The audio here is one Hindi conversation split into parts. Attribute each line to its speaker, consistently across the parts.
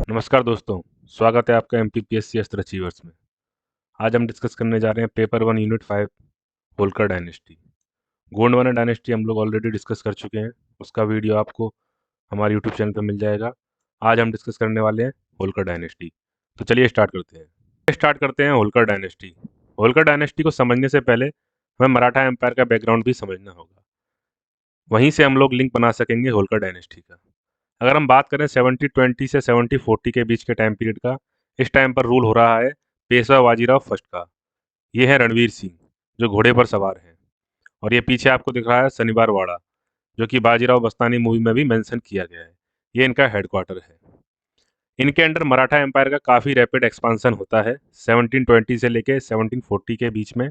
Speaker 1: नमस्कार दोस्तों, स्वागत है आपका एमपीपीएससी अस्त्र अचीवर्स में। आज हम डिस्कस करने जा रहे हैं paper 1 unit 5 Holkar dynasty. Gondwana dynasty हम लोग ऑलरेडी डिस्कस कर चुके हैं, उसका वीडियो आपको हमारे यूट्यूब चैनल पर मिल जाएगा। आज हम डिस्कस करने वाले हैं होलकर डायनेस्टी। तो चलिए स्टार्ट करते हैं होलकर डायनेस्टी। होलकर डायनेस्टी को समझने से पहले हमें मराठा एम्पायर का बैकग्राउंड भी समझना होगा, वहीं से हम लोग लिंक बना सकेंगे होलकर डायनेस्टी का। अगर हम बात करें 70-20 से 70-40 के बीच के टाइम पीरियड का, इस टाइम पर रूल हो रहा है पेशवा बाजीराव फर्स्ट का। ये है रणवीर सिंह, जो घोड़े पर सवार हैं, और ये पीछे आपको दिख रहा है शनिवार वाड़ा, जो कि बाजीराव बस्तानी मूवी में भी मेंशन किया गया है। ये इनका हेडक्वार्टर है। इनके अंडर मराठा एम्पायर का काफ़ी रैपिड एक्सपांसन होता है 1720 से लेके 1740 के बीच में।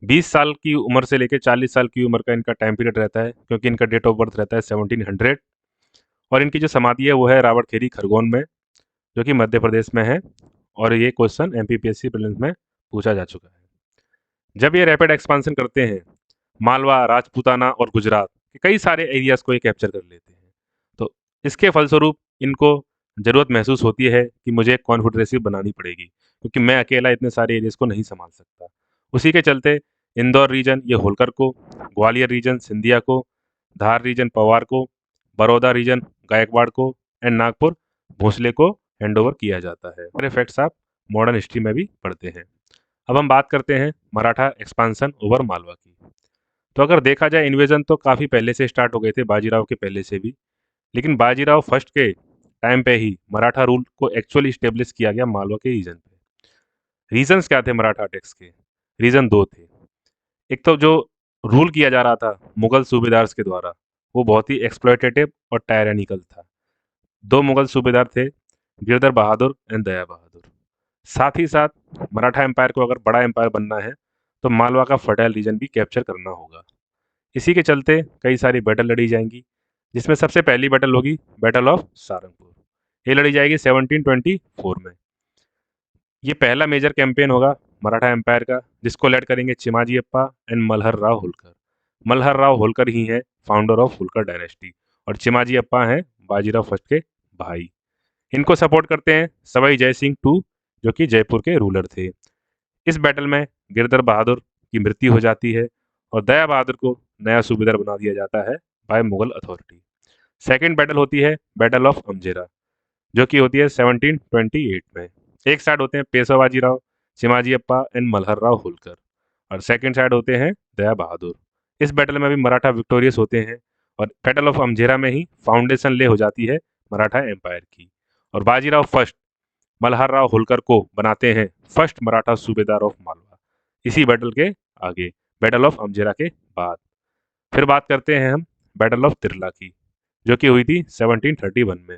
Speaker 1: 20 साल की उम्र से लेकर 40 साल की उम्र का इनका टाइम पीरियड रहता है, क्योंकि इनका डेट ऑफ बर्थ रहता है 1700। और इनकी जो समाधि है वो है रावड़खेड़ी खरगोन में, जो कि मध्य प्रदेश में है। और ये क्वेश्चन एमपीपीएससी प्रीलिम्स में पूछा जा चुका है। जब ये रैपिड एक्सपांसन करते हैं, मालवा, राजपूताना और गुजरात के कई सारे एरियाज को ये कैप्चर कर लेते हैं। तो इसके फलस्वरूप इनको ज़रूरत महसूस होती है कि मुझे एक कॉन्फेडरेसी बनानी पड़ेगी, क्योंकि मैं अकेला इतने सारे एरियाज को नहीं संभाल सकता। उसी के चलते इंदौर रीजन ये होलकर को, ग्वालियर रीजन सिंधिया को, धार रीजन पवार को, बड़ौदा रीजन गायकवाड़ को एंड नागपुर भोसले को हैंड ओवर किया जाता है। और फैक्ट्स आप मॉडर्न हिस्ट्री में भी पढ़ते हैं। अब हम बात करते हैं मराठा एक्सपांसन ओवर मालवा की। तो अगर देखा जाए, इन्वेजन तो काफ़ी पहले से स्टार्ट हो गए थे, बाजीराव के पहले से भी। लेकिन बाजीराव फर्स्ट के टाइम पे ही मराठा रूल को एक्चुअली स्टेब्लिश किया गया मालवा के रीजन पे। रीजन्स क्या थे मराठा अटैक्स के? रीजन दो थे। एक तो जो रूल किया जा रहा था मुगल सूबेदार्स के द्वारा, वो बहुत ही एक्सप्लॉयटेटिव और टायरेनिकल था। दो मुगल सूबेदार थे, गिरधर बहादुर एंड दया बहादुर। साथ ही साथ मराठा एम्पायर को अगर बड़ा एम्पायर बनना है तो मालवा का फर्टाइल रीजन भी कैप्चर करना होगा। इसी के चलते कई सारी बैटल लड़ी जाएंगी, जिसमें सबसे पहली बैटल होगी बैटल ऑफ सारंगपुर। ये लड़ी जाएगी 1724 में। ये पहला मेजर कैंपेन होगा मराठा एम्पायर का, जिसको लेड करेंगे चिमाजी अप्पा एंड मल्हर राव होलकर। मल्हर राव होलकर ही हैं फाउंडर ऑफ होलकर डायनेस्टी, और चिमाजी अप्पा हैं बाजीराव फर्स्ट के भाई। इनको सपोर्ट करते हैं सवाई जय सिंह टू, जो कि जयपुर के रूलर थे। इस बैटल में गिरधर बहादुर की मृत्यु हो जाती है और दया बहादुर को नया सूबेदार बना दिया जाता है by Mughal authority. Second battle होती है बैटल ऑफ अमजेरा, जो कि होती है 1728 में। एक साइड होते हैं पेशवा बाजीराव, चिमाजी अप्पा एंड मल्हर राव होलकर, और सेकेंड साइड होते हैं दया बहादुर। इस बैटल में भी मराठा विक्टोरियस होते हैं, और बैटल ऑफ अमजेरा में ही फाउंडेशन ले हो जाती है मराठा एम्पायर की। और बाजीराव फर्स्ट मल्हर राव होलकर को बनाते हैं फर्स्ट मराठा सूबेदार ऑफ मालवा, इसी बैटल के आगे, बैटल ऑफ अमजेरा के बाद। फिर बात करते हैं हम बैटल ऑफ तिरला की, जो कि हुई थी 1731 में।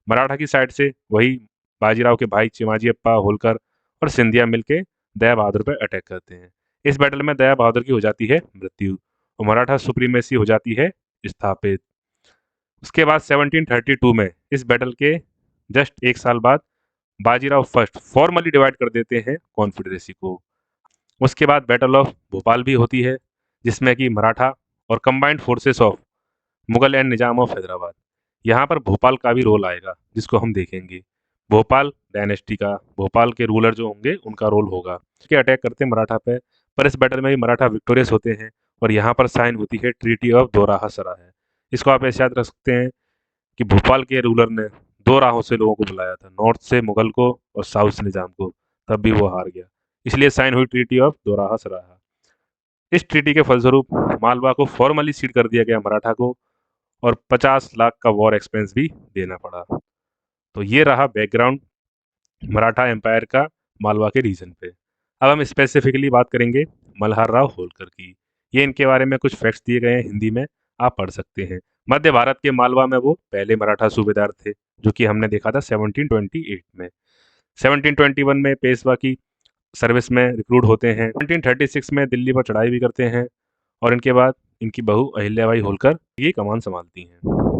Speaker 1: मराठा की साइड से वही बाजीराव के भाई चिमाजी अप्पा होलकर और सिंधिया मिलके दया बहादुर पर अटैक करते हैं। इस बैटल में दया बहादुर की हो जाती है मृत्यु और मराठा सुप्रीमेसी हो जाती है स्थापित। उसके बाद 1732 में इस बैटल के जस्ट एक साल बाद बाजीराव फर्स्ट फॉर्मली डिवाइड कर देते हैं कॉन्फेडरेसी को। उसके बाद बैटल ऑफ भोपाल भी होती है, जिसमें कि मराठा और combined forces of Mughal and Nizam of Hyderabad, यहाँ पर भोपाल का भी रोल आएगा, जिसको हम देखेंगे। भोपाल डायनेस्टी का, भोपाल के रूलर जो होंगे उनका रोल होगा कि अटैक करते हैं मराठा पे। पर इस बैटल में भी मराठा विक्टोरियस होते हैं, और यहाँ पर साइन होती है ट्रीटी ऑफ दोराहा सराय। इसको आप ऐसे याद रख सकते हैं कि भोपाल के रूलर ने दो राहों से लोगों को बुलाया था, नॉर्थ से मुगल को और साउथ से निजाम को, तब भी वो हार गया। इसलिए साइन हुई ट्रीटी ऑफ दोराहा सराय। इस ट्रीटी के फलस्वरूप मालवा को फॉर्मली सीड कर दिया गया मराठा को, और 50 लाख का वॉर एक्सपेंस भी देना पड़ा। तो ये रहा बैकग्राउंड मराठा एम्पायर का मालवा के रीजन पे। अब हम स्पेसिफिकली बात करेंगे मल्हार राव होलकर की। ये इनके बारे में कुछ फैक्ट्स दिए गए हैं हिंदी में, आप पढ़ सकते हैं। मध्य भारत के मालवा में वो पहले मराठा सूबेदार थे, जो कि हमने देखा था 1728 में। 1721 में पेशवा की सर्विस में रिक्रूट होते हैं। 1736 में दिल्ली पर चढ़ाई भी करते हैं, और इनके बाद इनकी बहू अहिल्याबाई होलकर ये कमान संभालती हैं।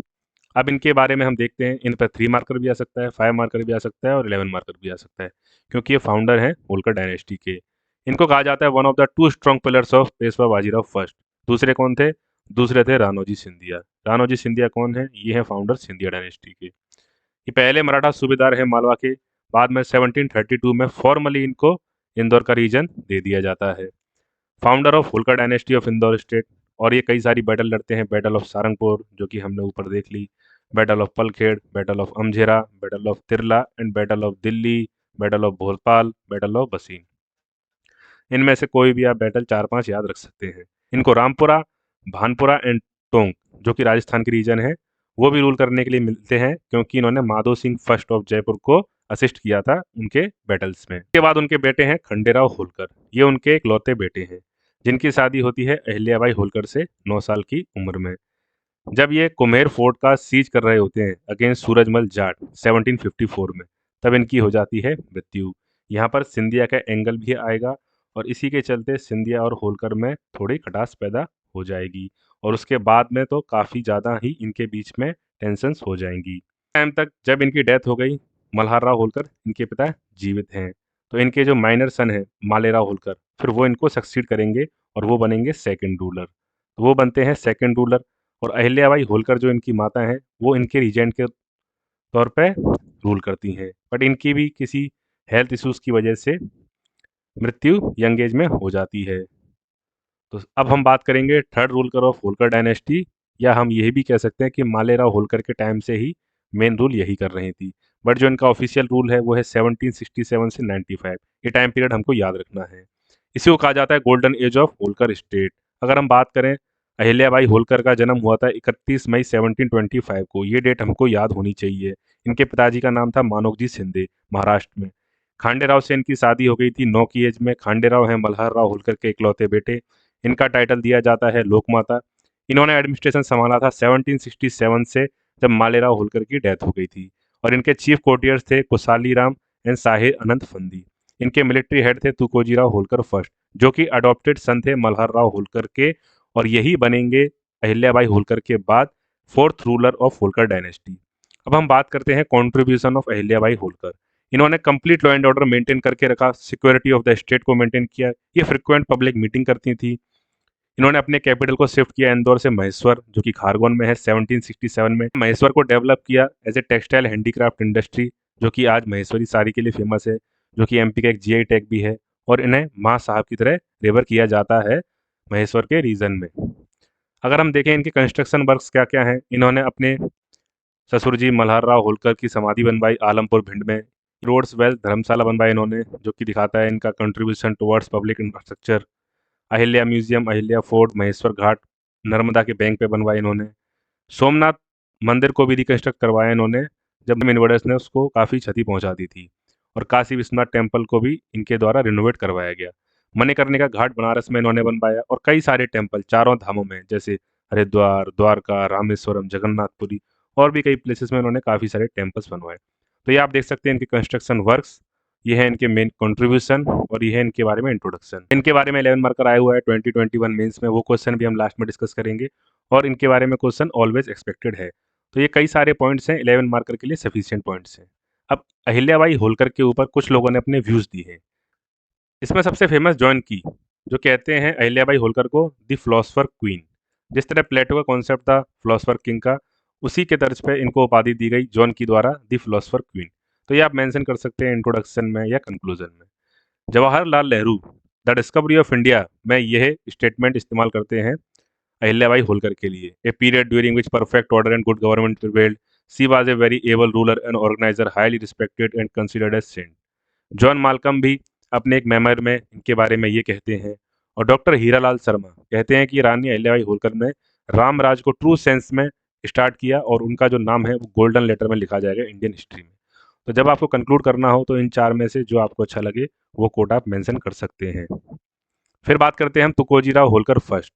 Speaker 1: अब इनके बारे में हम देखते हैं, इन पर 3 मार्कर भी आ सकता है, 5 मार्कर भी आ सकता है और 11 मार्कर भी आ सकता है, क्योंकि ये फाउंडर हैं होलकर डायनेस्टी के। इनको कहा जाता है one of the 2 strong pillars of Peshwa Bajirao first. दूसरे कौन थे? दूसरे थे राणोजी सिंधिया। राणोजी सिंधिया कौन है? ये हैं फाउंडर सिंधिया डायनेस्टी के। ये पहले मराठा सूबेदार हैं मालवा के। बाद में 1732 में फॉर्मली इनको इंदौर का रीजन दे दिया जाता है। Founder of Holkar dynasty of Indore state. और ये कई सारी बैटल लड़ते हैं। बैटल ऑफ सारंगपुर जो कि हमने ऊपर देख ली, battle of Palkhed, battle of Amjhera, battle of Tirla and battle of Delhi, battle of Bhopal, battle of Bassein. इनमें से कोई भी आप बैटल 4-5 याद रख सकते हैं। इनको रामपुरा, भानपुरा एंड टोंक जो कि राजस्थान के रीजन है वो भी रूल करने के लिए मिलते हैं, क्योंकि इन्होंने माधो सिंह फर्स्ट ऑफ जयपुर को असिस्ट किया था उनके बैटल्स में। इसके बाद उनके बेटे हैं खंडेराव होलकर। ये उनके इकलौते बेटे हैं जिनकी शादी होती है अहिल्याबाई होलकर से 9 साल की उम्र में। जब ये कुम्हेर फोर्ट का सीज कर रहे होते हैं अगेंस्ट सूरजमल जाट 1754 में, तब इनकी हो जाती है मृत्यु। यहाँ पर सिंधिया का एंगल भी आएगा और इसी के चलते सिंधिया और होलकर में थोड़ी खटास पैदा हो जाएगी और उसके बाद में तो काफ़ी ज़्यादा ही इनके बीच में टेंशन्स हो जाएंगी। टाइम तक जब इनकी डेथ हो गई, मल्हार राव होलकर इनके पिता जीवित हैं, तो इनके जो माइनर सन है मालेराव होलकर, फिर वो इनको सक्सीड करेंगे और वो बनेंगे सेकेंड रूलर। तो वो बनते हैं सेकेंड रूलर। और अहिल्याबाई होलकर जो इनकी माता हैं वो इनके रीजेंट के तौर पे रूल करती हैं, बट इनकी भी किसी हेल्थ इश्यूज की वजह से मृत्यु यंग एज में हो जाती है। तो अब हम बात करेंगे third ruler of Holkar dynasty, या हम यही भी कह सकते हैं कि मालेराव होलकर के टाइम से ही मेन रूल यही कर रही थी, बट जो इनका ऑफिशियल रूल है वो है 1767 से 95। ये टाइम पीरियड हमको याद रखना है। इसी को कहा जाता है golden age of Holkar state. अगर हम बात करें, अहिल्याबाई होलकर का जन्म हुआ था 31 मई 1725 को। ये डेट हमको याद होनी चाहिए। इनके पिताजी का नाम था मानोकजी शिंदे, महाराष्ट्र में। खांडेराव से इनकी शादी हो गई थी 9 की एज में। खांडेराव हैं मल्हार राव होलकर के इकलौते बेटे। इनका टाइटल दिया जाता है लोकमाता। इन्होंने एडमिनिस्ट्रेशन संभाला था 1767 से, जब मालेराव होलकर की डेथ हो गई थी। और इनके चीफ कोर्टियर्स थे कुशाली राम एंड साहिर अनंत फंदी। इनके मिलिट्री हेड थे तुकोजीराव होलकर फर्स्ट, जो कि अडॉप्टेड सन थे मल्हार राव होलकर के, और यही बनेंगे अहिल्याबाई होलकर के बाद fourth ruler of Holkar dynasty. अब हम बात करते हैं कॉन्ट्रीब्यूशन ऑफ अहिल्याबाई होलकर। इन्होंने complete law and order maintain करके रखा, सिक्योरिटी ऑफ द स्टेट को मेंटेन किया। ये फ्रिक्वेंट पब्लिक मीटिंग करती थी। इन्होंने अपने कैपिटल को शिफ्ट किया इंदौर से महेश्वर, जो कि खारगोन में है, 1767 में। महेश्वर को डेवलप किया as a textile handicraft industry, जो कि आज महेश्वरी साड़ी के लिए फेमस है, जो कि एमपी का एक जीआई टैग भी है। और इन्हें माँ साहब की तरह रेवर किया जाता है महेश्वर के रीजन में। अगर हम देखें इनके कंस्ट्रक्शन वर्क्स क्या क्या हैं, इन्होंने अपने ससुर जी मल्हार राव होलकर की समाधि बनवाई आलमपुर भिंड में। रोड्स वेल धर्मशाला बनवाई इन्होंने, जो कि दिखाता है इनका contribution towards public infrastructure. Ahilya museum, Ahilya fort, Maheshwar Ghat Narmada के बैंक पे बनवाए इन्होंने। सोमनाथ मंदिर को भी रिकंस्ट्रक्ट करवाया इन्होंने, जब इन्वेडर्स ने उसको काफ़ी क्षति पहुंचा दी थी। और काशी विश्वनाथ टेम्पल को भी इनके द्वारा रिनोवेट करवाया गया। मणिकर्णिका घाट बनारस में इन्होंने बनवाया, और कई सारे टेम्पल चारों धामों में, जैसे हरिद्वार, द्वारका, रामेश्वरम, जगन्नाथपुरी और भी कई प्लेसेस में इन्होंने काफ़ी सारे टेम्पल्स बनवाए। तो ये आप देख सकते हैं इनके कंस्ट्रक्शन वर्क्स, ये है इनके मेन कंट्रीब्यूशन, और ये है इनके बारे में इंट्रोडक्शन। इनके बारे में 11 मार्कर आया हुआ है 2021 मेंस में, वो क्वेश्चन भी हम लास्ट में डिस्कस करेंगे, और इनके बारे में क्वेश्चन ऑलवेज एक्सपेक्टेड है। तो ये कई सारे पॉइंट्स हैं, 11 मार्कर के लिए सफिशिएंट पॉइंट्स हैं। अब अहिल्याबाई होलकर के ऊपर कुछ लोगों ने अपने व्यूज़ दिए हैं। इसमें सबसे फेमस जॉन की, जो कहते हैं अहिल्याबाई होलकर को द फिलोसफर क्वीन। जिस तरह प्लेटो का कॉन्सेप्ट था फिलोसफर किंग का, उसी के तर्ज पे इनको उपाधि दी गई जॉन की द्वारा द फिलोसफर क्वीन। तो ये आप मेंशन कर सकते हैं इंट्रोडक्शन में या कंक्लूजन में। Jawaharlal Nehru the discovery of India में यह स्टेटमेंट इस्तेमाल करते हैं अहिल्याबाई होलकर के लिए। A period during which perfect order and good government prevailed, she was a very able ruler and organiser, highly respected and considered as saint. John Malcolm भी अपने एक मेमोर में इनके बारे में ये कहते हैं। और डॉक्टर हीरालाल शर्मा कहते हैं कि रानी अहिल्याबाई होलकर ने रामराज को ट्रू सेंस में स्टार्ट किया, और उनका जो नाम है वो गोल्डन लेटर में लिखा जाएगा इंडियन हिस्ट्री में। तो जब आपको कंक्लूड करना हो तो इन चार में से जो आपको अच्छा लगे वो कोट आप मेंशन कर सकते हैं। फिर बात करते हैं हम तुकोजीराव होलकर फर्स्ट।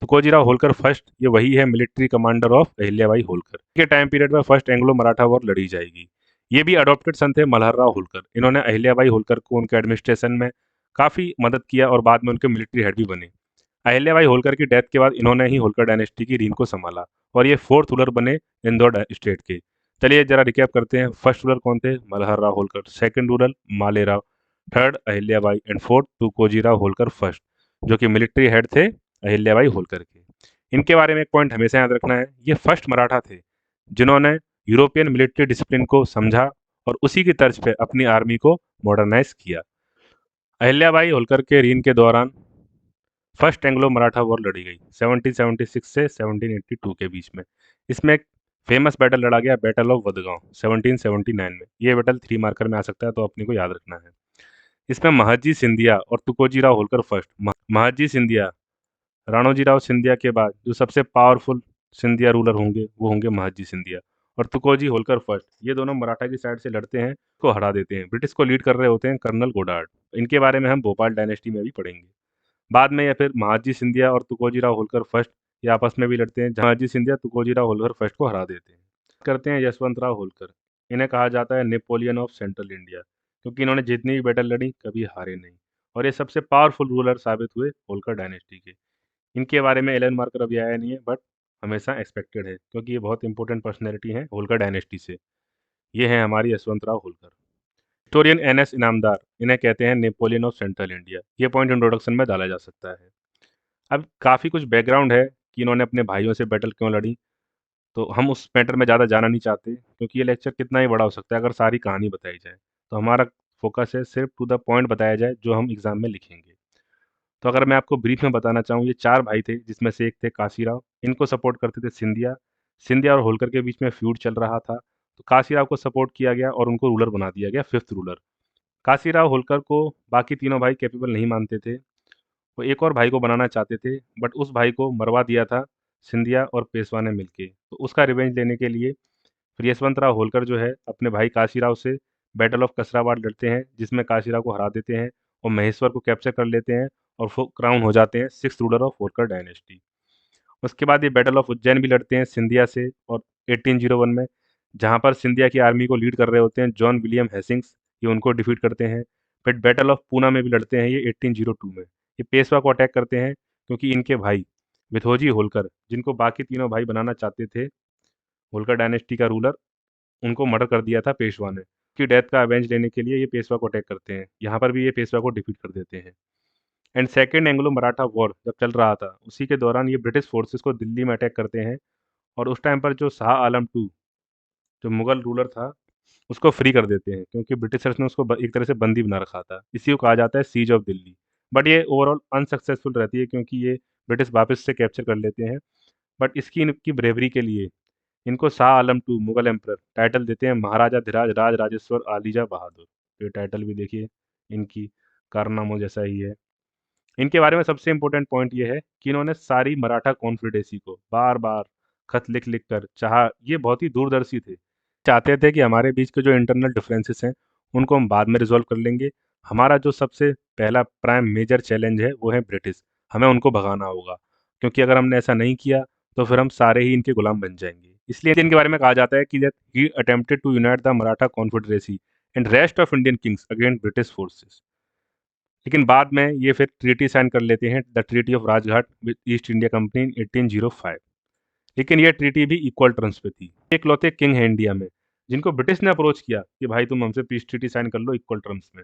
Speaker 1: तुकोजीराव होलकर फर्स्ट ये वही है military commander of Ahilyabai Holkar के टाइम पीरियड में फर्स्ट एंग्लो मराठा वॉर लड़ी जाएगी। ये भी अडॉप्टेड सन थे मल्हार राव होलकर। इन्होंने अहिल्याबाई होलकर को उनके एडमिनिस्ट्रेशन में काफ़ी मदद किया और बाद में उनके मिलिट्री हेड भी बने। अहिल्याबाई होलकर की डेथ के बाद इन्होंने ही होलकर डायनेस्टी की रीन को संभाला, और ये फोर्थ रूलर बने इंदौर स्टेट के। चलिए जरा रिकैप करते हैं। फर्स्ट रूलर कौन थे? Malhar Rao Holkar. Second ruler Malerao. Third Ahilyabai and fourth Tukojirao Holkar first, जो कि मिलिट्री हेड थे अहिल्याबाई होलकर के। इनके बारे में एक पॉइंट हमेशा याद रखना है, ये फर्स्ट मराठा थे जिन्होंने यूरोपियन मिलिट्री डिसिप्लिन को समझा और उसी की तर्ज पे अपनी आर्मी को मॉडर्नाइज किया। अहिल्याबाई होलकर के रीन के दौरान फर्स्ट एंग्लो मराठा वॉर लड़ी गई 1776 से 1782 के बीच में। इसमें एक फेमस बैटल लड़ा गया, बैटल ऑफ वडगांव 1779 में। ये बैटल 3 मार्कर में आ सकता है, तो अपने को याद रखना है। इसमें महादजी सिंधिया और तुकोजी राव होलकर फर्स्ट। महादजी सिंधिया, राणोजी राव सिंधिया के बाद जो सबसे पावरफुल सिंधिया रूलर होंगे वो होंगे महादजी सिंधिया, और तुकोजी होलकर फर्स्ट। ये दोनों मराठा की साइड से लड़ते हैं, को हरा देते हैं। ब्रिटिश को लीड कर रहे होते हैं कर्नल गोडार्ड। इनके बारे में हम भोपाल डायनेस्टी में भी पढ़ेंगे। बाद में या फिर महादजी सिंधिया और तुकोजी राव होलकर फर्स्ट ये आपस में भी लड़ते हैं, जहाँ महादजी सिंधिया तुकोजी राव होलकर फर्स्ट को हरा देते हैं। करते हैं यशवंत राव होलकर। इन्हें कहा जाता है नेपोलियन ऑफ सेंट्रल इंडिया, क्योंकि इन्होंने जितनी भी बैटल लड़ी कभी हारे नहीं, और ये सबसे पावरफुल रूलर साबित हुए होलकर डायनेस्टी के। इनके बारे में एलन मार्कर अभी आया नहीं है, बट हमेशा एक्सपेक्टेड है, क्योंकि ये बहुत इंपॉर्टेंट पर्सनैलिटी है होलकर डायनेस्टी से। ये हैं हमारी यशवंत राव होलकर। Historian N S. इनामदार, इन्हें कहते हैं नेपोलियन ऑफ सेंट्रल इंडिया। ये पॉइंट इंट्रोडक्शन में डाला जा सकता है। अब काफ़ी कुछ बैकग्राउंड है कि इन्होंने अपने भाइयों से बैटल क्यों लड़ी, तो हम उस मैटर में ज़्यादा जाना नहीं चाहते, क्योंकि ये लेक्चर कितना ही बड़ा हो सकता है अगर सारी कहानी बताई जाए। तो हमारा फोकस है सिर्फ टू द पॉइंट बताया जाए जो हम एग्जाम में लिखेंगे। तो अगर मैं आपको ब्रीफ में बताना चाहूँ, ये 4 भाई थे, जिसमें से एक थे काशीराव। इनको सपोर्ट करते थे सिंधिया। सिंधिया और होलकर के बीच में फ्यूड चल रहा था, तो काशीराव को सपोर्ट किया गया और उनको रूलर बना दिया गया, 5th रूलर। काशीराव होलकर को बाकी तीनों भाई कैपेबल नहीं मानते थे। वो एक और भाई को बनाना चाहते थे, बट उस भाई को मरवा दिया था सिंधिया और पेशवा ने मिलके। तो उसका रिवेंज लेने के लिए फिर यशवंतराव होलकर जो है अपने भाई काशीराव से बैटल ऑफ कसराबाद लड़ते हैं, जिसमें काशीराव को हरा देते हैं और महेश्वर को कैप्चर कर लेते हैं, और वो क्राउन हो जाते हैं 6th ruler of Holkar dynasty. उसके बाद ये बैटल ऑफ उज्जैन भी लड़ते हैं सिंधिया से, और 1801 में, जहाँ पर सिंधिया की आर्मी को लीड कर रहे होते हैं जॉन विलियम हेसिंग्स। ये उनको डिफीट करते हैं। फिर बैटल ऑफ पूना में भी लड़ते हैं ये 1802 में। ये पेशवा को अटैक करते हैं, क्योंकि इनके भाई विथोजी होलकर, जिनको बाकी तीनों भाई बनाना चाहते थे होलकर डायनेस्टी का रूलर, उनको मर्डर कर दिया था पेशवा ने। उसकी डेथ का अवेंज लेने के लिए ये पेशवा को अटैक करते हैं। यहाँ पर भी ये पेशवा को डिफीट कर देते हैं। And second Anglo Maratha war जब चल रहा था, उसी के दौरान ये ब्रिटिश फोर्सेस को दिल्ली में अटैक करते हैं, और उस टाइम पर जो शाह आलम टू, जो मुगल रूलर था, उसको फ्री कर देते हैं, क्योंकि ब्रिटिशर्स ने उसको एक तरह से बंदी बना रखा था। इसी को कहा जाता है सीज ऑफ दिल्ली। बट ये ओवरऑल अनसक्सेसफुल रहती है, क्योंकि ये ब्रिटिश वापस से कैप्चर कर लेते हैं। बट इसकी इनकी ब्रेवरी के लिए इनको Shah Alam to Mughal emperor title देते हैं महाराजा धीराज राज राजेश्वर आलीजा बहादुर। ये टाइटल भी देखिए इनकी कारनामों जैसा ही है। इनके बारे में सबसे इम्पोर्टेंट पॉइंट ये है कि इन्होंने सारी मराठा कॉन्फिडेंसी को बार बार खत लिख लिख कर चाहा। ये बहुत ही दूरदर्शी थे, चाहते थे कि हमारे बीच के जो इंटरनल डिफरेंसेस हैं उनको हम बाद में रिजॉल्व कर लेंगे। हमारा जो सबसे पहला प्राइम मेजर चैलेंज है वो है ब्रिटिश। हमें उनको भगाना होगा, क्योंकि अगर हमने ऐसा नहीं किया तो फिर हम सारे ही इनके गुलाम बन जाएंगे। इसलिए इनके बारे में कहा जाता है कि he attempted to unite the Maratha confederacy and rest of Indian kings against British forces. लेकिन बाद में ये फिर ट्रीटी साइन कर लेते हैं, the treaty of Rajghat with east India company इन 1805। लेकिन ये ट्रीटी भी इक्वल टर्म्स पे थी। इकलौते किंग हैं इंडिया में जिनको ब्रिटिश ने अप्रोच किया कि भाई तुम हमसे पीस ट्रीटी साइन कर लो इक्वल टर्म्स में।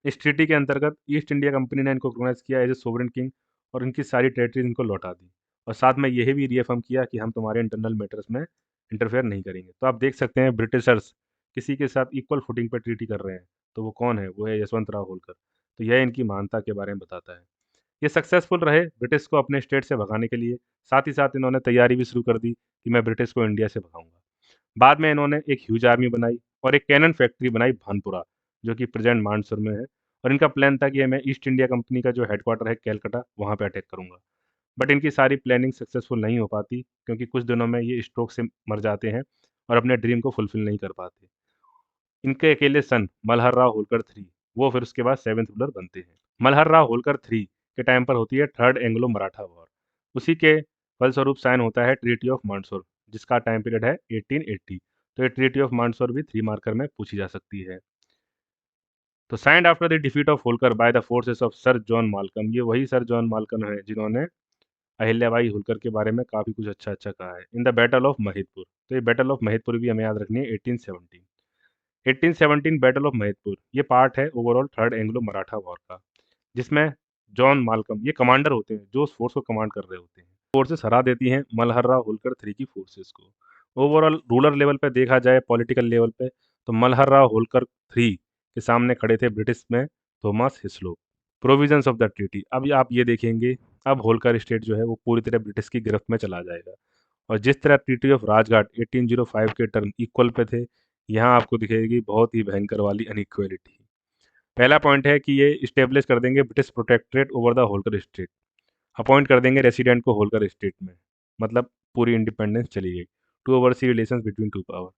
Speaker 1: इस ट्रीटी के अंतर्गत ईस्ट इंडिया कंपनी ने इनको रिकॉग्नाइज किया एज ए सोवरेन किंग, और इनकी सारी टेरिटरीज इनको लौटा दी, और साथ में यह भी रीअफर्म किया कि हम तुम्हारे इंटरनल मैटर्स में इंटरफेयर नहीं करेंगे। तो आप देख सकते हैं ब्रिटिशर्स किसी के साथ इक्वल फुटिंग पर ट्रीटी कर रहे हैं, तो वो कौन है? वो है यशवंत राव होलकर। तो यह इनकी महानता के बारे में बताता है। ये सक्सेसफुल रहे ब्रिटिश को अपने स्टेट से भगाने के लिए। साथ ही साथ इन्होंने तैयारी भी शुरू कर दी कि मैं ब्रिटिश को इंडिया से भगाऊंगा। बाद में इन्होंने एक ह्यूज आर्मी बनाई और एक कैनन फैक्ट्री बनाई भानपुरा, जो कि प्रेजेंट मानसुर में है। और इनका प्लान था कि मैं ईस्ट इंडिया कंपनी का जो हेडक्वार्टर है कैलकाटा, वहाँ पे अटैक करूंगा। बट इनकी सारी प्लानिंग सक्सेसफुल नहीं हो पाती, क्योंकि कुछ दिनों में ये स्ट्रोक से मर जाते हैं और अपने ड्रीम को फुलफिल नहीं कर पाते। इनके अकेले सन मल्हर राव होलकर 3, वो फिर उसके बाद 7th रूलर बनते हैं। मल्हर राव होलकर 3 के टाइम पर होती है थर्ड एंग्लो मराठा वॉर। उसी के फलस्वरूप साइन होता है ट्रीटी ऑफ मानसोर, जिसका टाइम पीरियड है 1880। तो ये ट्रीटी ऑफ मानसोर भी 3 मार्कर में पूछी जा सकती है। तो signed after the defeat of Holkar by the forces of sir John Malcolm. ये वही सर जॉन मालकम है जिन्होंने अहिल्याबाई होलकर के बारे में काफ़ी कुछ अच्छा अच्छा कहा है। In the battle of Mahidpur, तो ये बैटल ऑफ महिदपुर भी हमें याद रखनी है 1817। 1817 बैटल ऑफ महिदपुर ये पार्ट है overall third Anglo Maratha war का, जिसमें जॉन मालकम ये कमांडर होते हैं जो उस फोर्स को कमांड कर रहे होते हैं। फोर्सेस हरा देती हैं मल्हर राव होलकर 3 की फोर्सेस को। ओवरऑल रूरल लेवल पे देखा जाए, पॉलिटिकल लेवल पे, तो मल्हर राव होलकर थ्री के सामने खड़े थे ब्रिटिश में Thomas Hislop. Provisions of the treaty, अब आप ये देखेंगे, अब होलकर स्टेट जो है वो पूरी तरह ब्रिटिश की गिरफ्त में चला जाएगा। और जिस तरह ट्रीटी ऑफ राजघाट 1805 के टर्म इक्वल पे थे, यहाँ आपको दिखेगी बहुत ही भयंकर वाली अनइक्वलिटी। पहला पॉइंट है कि ये इस्टेब्लिश कर देंगे British protectorate over the Holkar state, appoint कर देंगे रेसिडेंट को होलकर स्टेट में, मतलब पूरी इंडिपेंडेंस चली गई। To oversee relations between two power,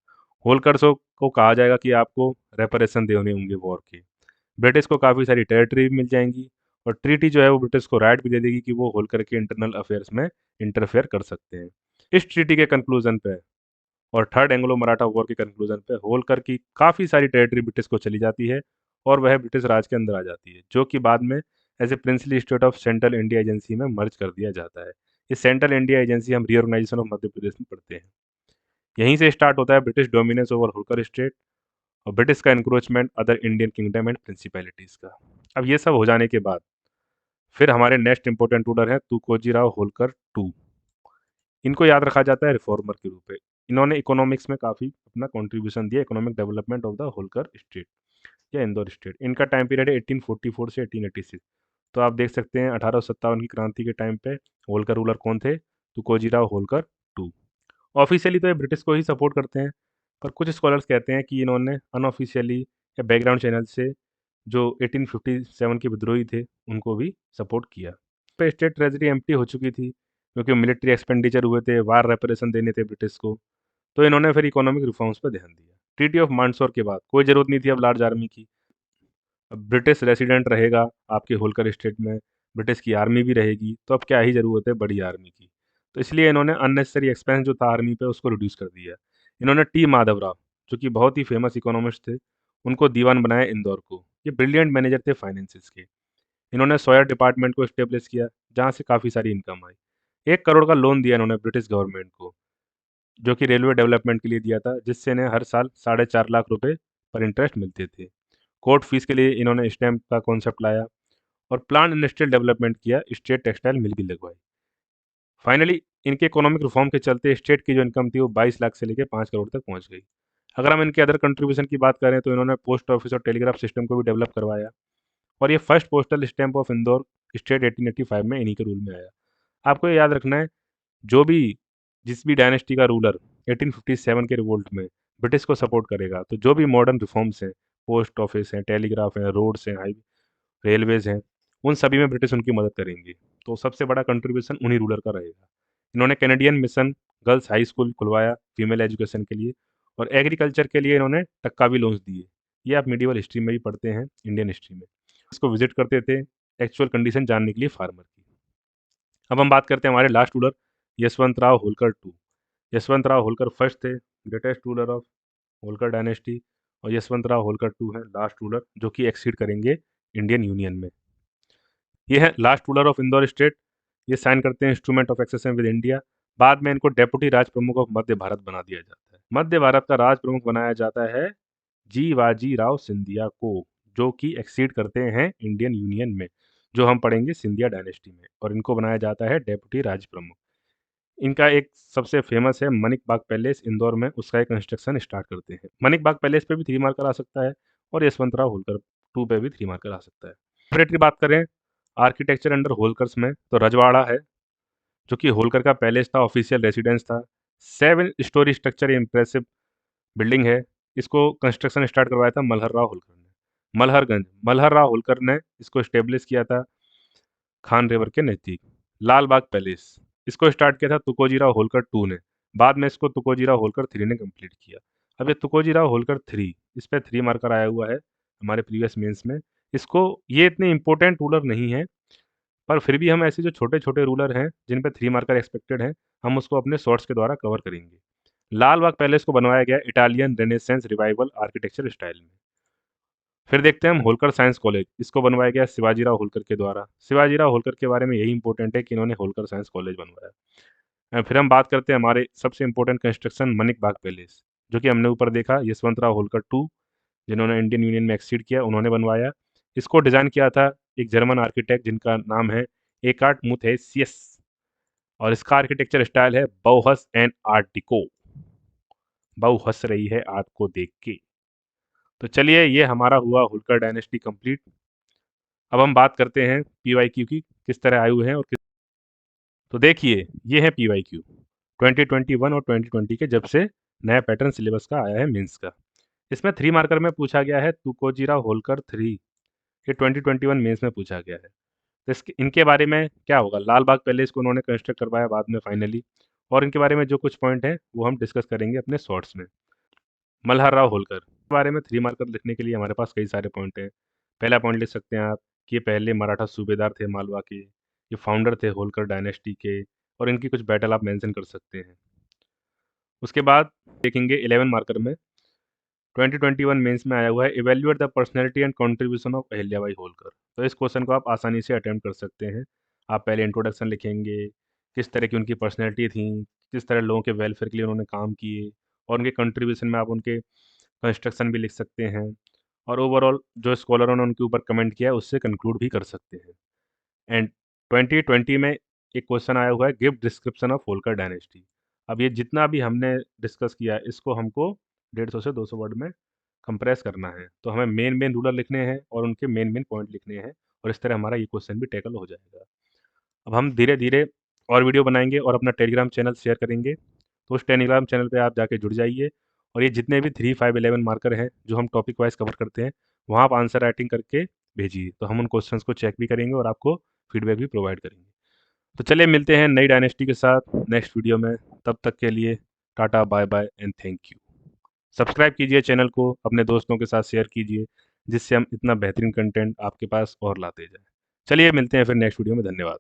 Speaker 1: होलकर्सों को कहा जाएगा कि आपको रेपरेशन देने होंगे वॉर के। ब्रिटिश को काफ़ी सारी टेरिटरी मिल जाएंगी, और ट्रीटी जो है वो ब्रिटिश को राइट भी दे देगी कि वो होलकर के इंटरनल अफेयर्स में इंटरफेयर कर सकते हैं। इस ट्रीटी के कंक्लूजन पे और थर्ड एंग्लो मराठा वॉर के कंक्लूजन पे होलकर की काफ़ी सारी टेरिटरी ब्रिटिश को चली जाती है, और वह ब्रिटिश राज के अंदर आ जाती है, जो कि बाद में as a princely state of central India agency में मर्ज कर दिया जाता है। इस सेंट्रल इंडिया एजेंसी हम रीऑर्गेनाइजेशन ऑफ मध्य प्रदेश में पढ़ते हैं। यहीं से स्टार्ट होता है British dominance over Holkar state और ब्रिटिश का encroachment other Indian kingdom and principalities का। अब ये सब हो जाने के बाद फिर हमारे नेक्स्ट इंपॉर्टेंट रूलर हैं तुकोजी राव होलकर टू। इनको याद रखा जाता है रिफॉर्मर के रूप में। इन्होंने इकोनॉमिक्स में काफ़ी अपना कंट्रीब्यूशन दिया, economic development of the Holkar state या इंदौर स्टेट। इनका टाइम पीरियड है 1844 से 1886। तो आप देख सकते हैं 1857 की क्रांति के टाइम पे होलकर रूलर कौन थे? तुकोजी राव होलकर टू। ऑफिशियली तो ये ब्रिटिश को ही सपोर्ट करते हैं, पर कुछ स्कॉलर्स कहते हैं कि इन्होंने अनऑफिशियली या बैकग्राउंड चैनल से जो 1857 के विद्रोही थे उनको भी सपोर्ट किया। पे स्टेट ट्रेजरी एम्प्टी हो चुकी थी क्योंकि मिलिट्री एक्सपेंडिचर हुए थे, वार रेपरेशन देने थे ब्रिटिश को, तो इन्होंने फिर इकोनॉमिक रिफॉर्म्स पर ध्यान दिया। ट्रीटी ऑफ मांडसौर के बाद कोई ज़रूरत नहीं थी अब लार्ज आर्मी की। अब ब्रिटिश रेसिडेंट रहेगा आपके होलकर स्टेट में, ब्रिटिश की आर्मी भी रहेगी, तो अब क्या ही ज़रूरत है बड़ी आर्मी की। तो इसलिए इन्होंने अननेसेसरी एक्सपेंस जो था आर्मी पे उसको रिड्यूस कर दिया। इन्होंने टी माधव राव, जो कि बहुत ही फेमस इकोनॉमिस्ट थे, उनको दीवान बनाया इंदौर को। ये ब्रिलियंट मैनेजर थे फाइनेंसिस के। इन्होंने सॉयर डिपार्टमेंट को इस्टेब्लिश किया, जहाँ से काफ़ी सारी इनकम आई। 1 करोड़ का लोन दिया इन्होंने ब्रिटिश गवर्नमेंट को, जो कि रेलवे डेवलपमेंट के लिए दिया था, जिससे इन्हें हर साल 4.5 लाख रुपए पर इंटरेस्ट मिलते थे। कोर्ट फीस के लिए इन्होंने स्टैम्प का कॉन्सेप्ट लाया और प्लान इंडस्ट्रियल डेवलपमेंट किया, स्टेट टेक्सटाइल मिल भी लगवाई। फाइनली इनके इकोनॉमिक रिफॉर्म के चलते स्टेट की जो इनकम थी वो 22 लाख से लेकर 5 करोड़ तक पहुंच गई। अगर हम इनके अदर कंट्रीब्यूशन की बात करें तो इन्होंने पोस्ट ऑफिस और टेलीग्राफ सिस्टम को भी डेवलप करवाया, और ये first postal stamp of Indore state 1885 में इन्हीं के रूल में आया। आपको ये याद रखना है, जो भी जिस भी डायनेस्टी का रूलर 1857 के रिवोल्ट में ब्रिटिश को सपोर्ट करेगा, तो जो भी मॉडर्न रिफॉर्म्स हैं, पोस्ट ऑफिस हैं, टेलीग्राफ हैं, रोड्स हैं, हाईवे रेलवेज़ हैं, उन सभी में ब्रिटिश उनकी मदद करेंगे। तो सबसे बड़ा कंट्रीब्यूशन उन्हीं रूलर का रहेगा। इन्होंने Canadian mission girls high school खुलवाया फीमेल एजुकेशन के लिए, और एग्रीकल्चर के लिए इन्होंने टक्का भी लोन्स दिए। ये आप मीडियल हिस्ट्री में भी पढ़ते हैं, इंडियन हिस्ट्री में। इसको विजिट करते थे एक्चुअल कंडीशन जानने के लिए फार्मर की। अब हम बात करते हैं हमारे last ruler Yashwant Rao Holkar two. Yashwant Rao Holkar first थे, greatest ruler of Holkar dynasty, और यशवंत राव होलकर टू हैं लास्ट रूलर जो कि एक्सीड करेंगे इंडियन यूनियन में। ये है last ruler of Indore state. ये साइन करते हैं instrument of accession with India. बाद में इनको डेप्यूटी राज प्रमुख ऑफ मध्य भारत बना दिया जाता है। मध्य भारत का राज प्रमुख बनाया जाता है जीवाजी राव सिंधिया को, जो कि एक्सीड करते हैं इंडियन यूनियन में, जो हम पढ़ेंगे सिंधिया डायनेस्टी में, और इनको बनाया जाता है डेप्यूटी राज प्रमुख। इनका एक सबसे फेमस है मनिक बाग पैलेस इंदौर में, उसका एक कंस्ट्रक्शन स्टार्ट करते हैं। मनिक बाग पैलेस पे भी 3 मार्कर आ सकता है, और यशवंतराव होलकर टू पे भी 3 मार्कर आ सकता है। सेपरेट की बात करें आर्किटेक्चर अंडर होलकर्स में, तो रजवाड़ा है, जो कि होलकर का पैलेस था, ऑफिशियल रेसिडेंस था। 7 स्टोरी स्ट्रक्चर इंप्रेसिव बिल्डिंग है। इसको कंस्ट्रक्शन स्टार्ट करवाया था मल्हर राव होलकर ने। मल्हरगंज, मल्हर राव होलकर ने इसको स्टेब्लिश किया था खान रिवर के नज़दीक। लाल बाग पैलेस, इसको स्टार्ट किया था तुकोजी राव होलकर टू ने। बाद में इसको तुकोजी राव होलकर थ्री ने कंप्लीट किया। अब ये तुकोजी राव होलकर थ्री, इस पर 3 मार्कर आया हुआ है हमारे प्रीवियस मेंस में। इसको, ये इतने इंपॉर्टेंट रूलर नहीं है, पर फिर भी हम ऐसे जो छोटे छोटे रूलर हैं जिन पे 3 मार्कर एक्सपेक्टेड हैं, हम उसको अपने शॉर्ट्स के द्वारा कवर करेंगे। लाल बाग पैलेस को बनवाया गया Italian renaissance revival architecture style में। फिर देखते हैं हम होलकर साइंस कॉलेज, इसको बनवाया गया शिवाजीराव होलकर के द्वारा। शिवाजीराव होलकर के बारे में यही इंपॉर्टेंट है कि इन्होंने होलकर साइंस कॉलेज बनवाया। फिर हम बात करते हैं हमारे सबसे इंपॉर्टेंट कंस्ट्रक्शन मनिक बाग पैलेस, जो कि हमने ऊपर देखा यशवंतराव होलकर टू, जिन्होंने इंडियन यूनियन में एक्सीड किया, उन्होंने बनवाया। इसको डिज़ाइन किया था एक जर्मन आर्किटेक्ट जिनका नाम है एकार्ट मुथेसियस, और इसका आर्किटेक्चर स्टाइल है बौहस एंड आर्ट डिको। बहू हंस रही है आग को देख के। तो चलिए, ये हमारा हुआ होल्कर डायनेस्टी कंप्लीट। अब हम बात करते हैं पीवाईक्यू की, किस तरह आयु है और किस। तो देखिए, ये है पीवाईक्यू 2021 और 2020 के, जब से नया पैटर्न सिलेबस का आया है मेंस का। इसमें 3 मार्कर में पूछा गया है तुकोजीरा होल्कर 3, ये 2021 मेंस में पूछा गया है। तो इसके इनके बारे में क्या होगा, लाल बाग पैलेस को उन्होंने कंस्ट्रक्ट करवाया बाद में फाइनली, और इनके बारे में जो कुछ पॉइंट हैं वो हम डिस्कस करेंगे अपने शॉर्ट्स में। मल्हार राव होलकर के बारे में 3 मार्कर लिखने के लिए हमारे पास कई सारे पॉइंट हैं। पहला पॉइंट लिख सकते हैं आप कि ये पहले मराठा सूबेदार थे मालवा के, ये फाउंडर थे होलकर डायनेस्टी के, और इनकी कुछ बैटल आप मेंशन कर सकते हैं। उसके बाद देखेंगे 11 मार्कर में 2021 मेंस में आया हुआ है evaluate the personality and contribution of Ahilyabai Holkar. तो इस क्वेश्चन को आप आसानी से अटेम्प्ट कर सकते हैं। आप पहले इंट्रोडक्शन लिखेंगे, किस तरह की उनकी पर्सनैलिटी थी, किस तरह लोगों के वेलफेयर के लिए उन्होंने काम किए, और उनके कंट्रीब्यूशन में आप उनके कंस्ट्रक्शन भी लिख सकते हैं, और ओवरऑल जो स्कॉलरों ने उनके ऊपर कमेंट किया है उससे कंक्लूड भी कर सकते हैं। एंड 2020 में एक क्वेश्चन आया हुआ है give description of Holkar dynasty. अब ये जितना भी हमने डिस्कस किया है इसको हमको 150 से 200 वर्ड में कंप्रेस करना है। तो हमें मेन मेन रूलर लिखने हैं और उनके मेन मेन पॉइंट लिखने हैं, और इस तरह हमारा ये क्वेश्चन भी टैकल हो जाएगा। अब हम धीरे धीरे और वीडियो बनाएंगे और अपना टेलीग्राम चैनल शेयर करेंगे। तो उस टेलीग्राम चैनल पे आप जाके जुड़ जाइए, और ये जितने भी 3, 5, 11 मार्कर हैं जो हम टॉपिक वाइज कवर करते हैं, वहाँ आप आंसर राइटिंग करके भेजिए। तो हम उन क्वेश्चंस को चेक भी करेंगे और आपको फीडबैक भी प्रोवाइड करेंगे। तो चलिए, मिलते हैं नई डायनेस्टी के साथ नेक्स्ट वीडियो में। तब तक के लिए tata, bye bye and thank you. Subscribe कीजिए चैनल को, अपने दोस्तों के साथ शेयर कीजिए, जिससे हम इतना बेहतरीन कंटेंट आपके पास और लाते जाएं। चलिए, मिलते हैं फिर नेक्स्ट वीडियो में। धन्यवाद।